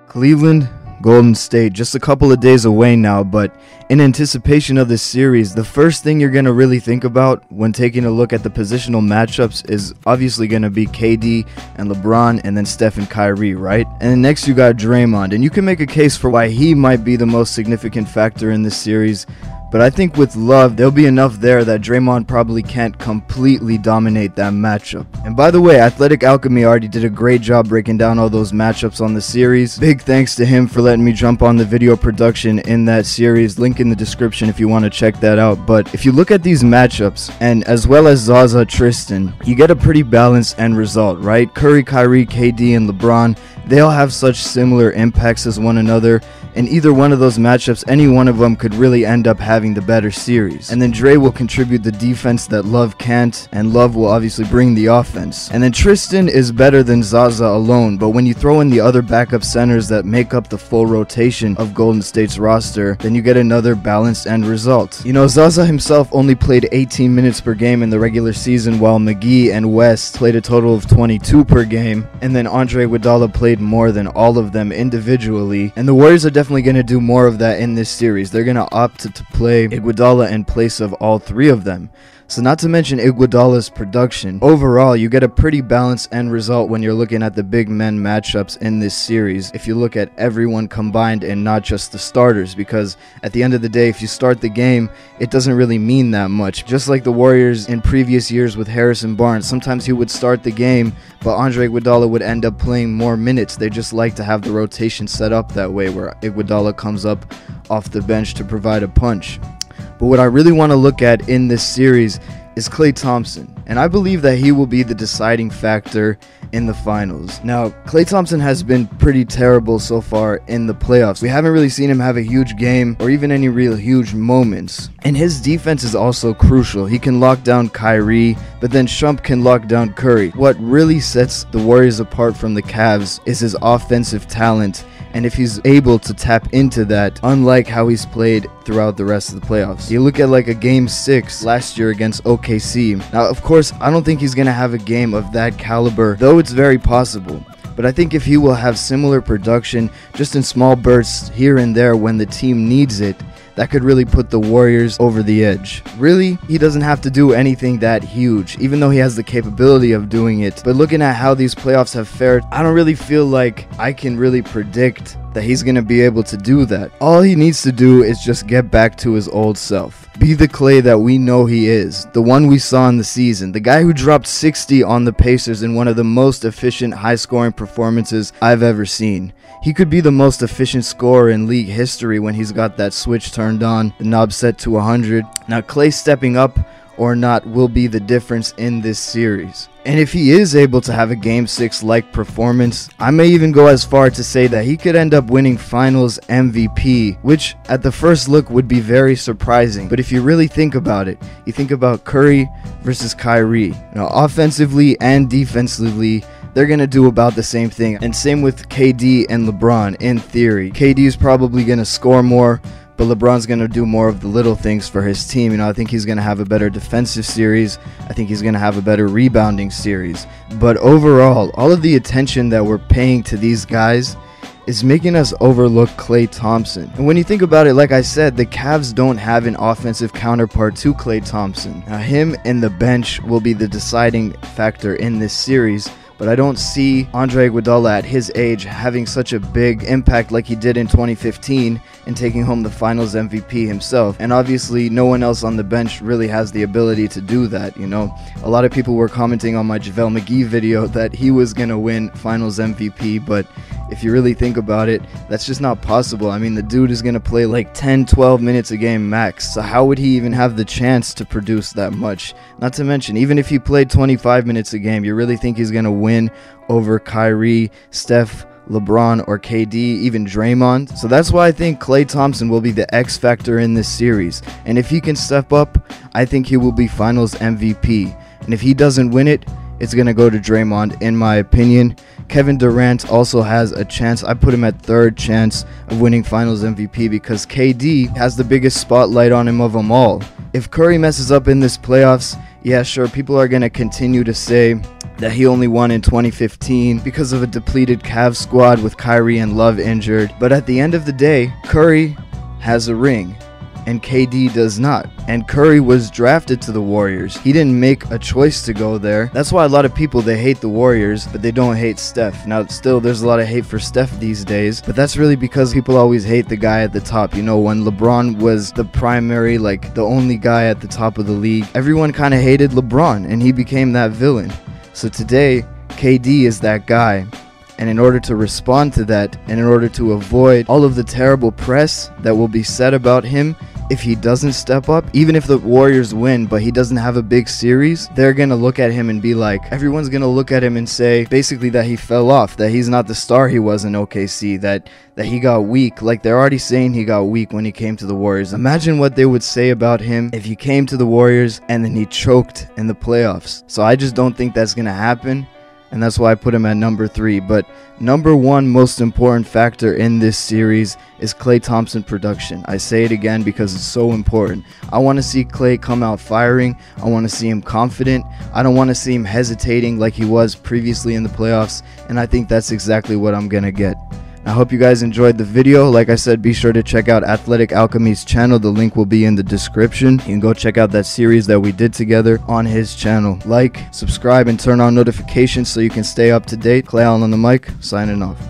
Cleveland, Golden State, just a couple of days away now, but in anticipation of this series, the first thing you're going to really think about when taking a look at the positional matchups is obviously going to be KD and LeBron and then Steph and Kyrie, right? And then next you got Draymond, and you can make a case for why he might be the most significant factor in this series. But I think with Love, there'll be enough there that Draymond probably can't completely dominate that matchup. And by the way, Athletic Alchemy already did a great job breaking down all those matchups on the series. Big thanks to him for letting me jump on the video production in that series. Link in the description if you want to check that out. But if you look at these matchups, and as well as Zaza, Tristan, you get a pretty balanced end result, right? Curry, Kyrie, KD, and LeBron, they all have such similar impacts as one another. In either one of those matchups, any one of them could really end up having the better series. And then Dre will contribute the defense that Love can't, and Love will obviously bring the offense. And then Tristan is better than Zaza alone, but when you throw in the other backup centers that make up the full rotation of Golden State's roster, then you get another balanced end result. You know, Zaza himself only played 18 minutes per game in the regular season, while McGee and West played a total of 22 per game, and then Andre Iguodala played more than all of them individually. And the Warriors are definitely going to do more of that in this series. They're going to opt to play Iguodala in place of all three of them. So not to mention Iguodala's production. Overall, you get a pretty balanced end result when you're looking at the big men matchups in this series, if you look at everyone combined and not just the starters, because at the end of the day, if you start the game, it doesn't really mean that much. Just like the Warriors in previous years with Harrison Barnes, sometimes he would start the game, but Andre Iguodala would end up playing more minutes. They just like to have the rotation set up that way, where Iguodala comes up off the bench to provide a punch. But what I really want to look at in this series is Klay Thompson, and I believe that he will be the deciding factor in the finals. Now, Klay Thompson has been pretty terrible so far in the playoffs. We haven't really seen him have a huge game or even any real huge moments. And his defense is also crucial. He can lock down Kyrie, but then Shump can lock down Curry. What really sets the Warriors apart from the Cavs is his offensive talent, and if he's able to tap into that, unlike how he's played throughout the rest of the playoffs. You look at like a game 6 last year against OKC. Now, of course, I don't think he's going to have a game of that caliber, though it's very possible. But I think if he will have similar production, just in small bursts here and there when the team needs it, that could really put the Warriors over the edge. Really, he doesn't have to do anything that huge, even though he has the capability of doing it. But looking at how these playoffs have fared, I don't really feel like I can really predict that he's going to be able to do that. All he needs to do is just get back to his old self. Be the Klay that we know he is, the one we saw in the season, the guy who dropped 60 on the Pacers in one of the most efficient high-scoring performances I've ever seen. He could be the most efficient scorer in league history when he's got that switch turned on, the knob set to 100. Now, Klay stepping up or not will be the difference in this series. And if he is able to have a Game 6-like performance, I may even go as far to say that he could end up winning Finals MVP, which at the first look would be very surprising. But if you really think about it, you think about Curry versus Kyrie. Offensively and defensively, they're going to do about the same thing. And same with KD and LeBron, in theory. KD is probably going to score more, but LeBron's going to do more of the little things for his team. I think he's going to have a better defensive series. I think he's going to have a better rebounding series. But overall, all of the attention that we're paying to these guys is making us overlook Klay Thompson. And when you think about it, like I said, the Cavs don't have an offensive counterpart to Klay Thompson. Now, him and the bench will be the deciding factor in this series. But I don't see Andre Iguodala at his age having such a big impact like he did in 2015 and taking home the Finals MVP himself. And obviously, no one else on the bench really has the ability to do that, you know. A lot of people were commenting on my JaVale McGee video that he was going to win Finals MVP, but if you really think about it, that's just not possible. I mean, the dude is going to play like 10-12 minutes a game max, so how would he even have the chance to produce that much? Not to mention, even if he played 25 minutes a game, you really think he's going to win over Kyrie, Steph, LeBron, or KD, even Draymond? So that's why I think Klay Thompson will be the X factor in this series. And if he can step up, I think he will be Finals MVP. And if he doesn't win it, it's going to go to Draymond, in my opinion. Kevin Durant also has a chance. I put him at third chance of winning Finals MVP because KD has the biggest spotlight on him of them all. If Curry messes up in this playoffs, Yeah, sure, people are going to continue to say that he only won in 2015 because of a depleted Cavs squad with Kyrie and Love injured. But at the end of the day, Curry has a ring and KD does not. And Curry was drafted to the Warriors. He didn't make a choice to go there. That's why a lot of people, they hate the Warriors, but they don't hate Steph. Now, still, there's a lot of hate for Steph these days, but that's really because people always hate the guy at the top. You know, when LeBron was the primary, like the only guy at the top of the league, everyone kind of hated LeBron, and he became that villain. So today, KD is that guy. And in order to respond to that, and in order to avoid all of the terrible press that will be said about him if he doesn't step up, even if the Warriors win but he doesn't have a big series, they're gonna look at him and be like, everyone's gonna look at him and say basically that he fell off, that he's not the star he was in OKC, that he got weak. Like, they're already saying he got weak when he came to the Warriors. Imagine what they would say about him if he came to the Warriors and then he choked in the playoffs. So I just don't think that's gonna happen, and that's why I put him at number 3. But number 1 most important factor in this series is Klay Thompson production. I say it again because it's so important. I want to see Klay come out firing. I want to see him confident. I don't want to see him hesitating like he was previously in the playoffs, and I think that's exactly what I'm gonna get. I hope you guys enjoyed the video. Like I said, be sure to check out Athletic Alchemy's channel. The link will be in the description. You can go check out that series that we did together on his channel. Like, subscribe, and turn on notifications so you can stay up to date. Klay on the mic, signing off.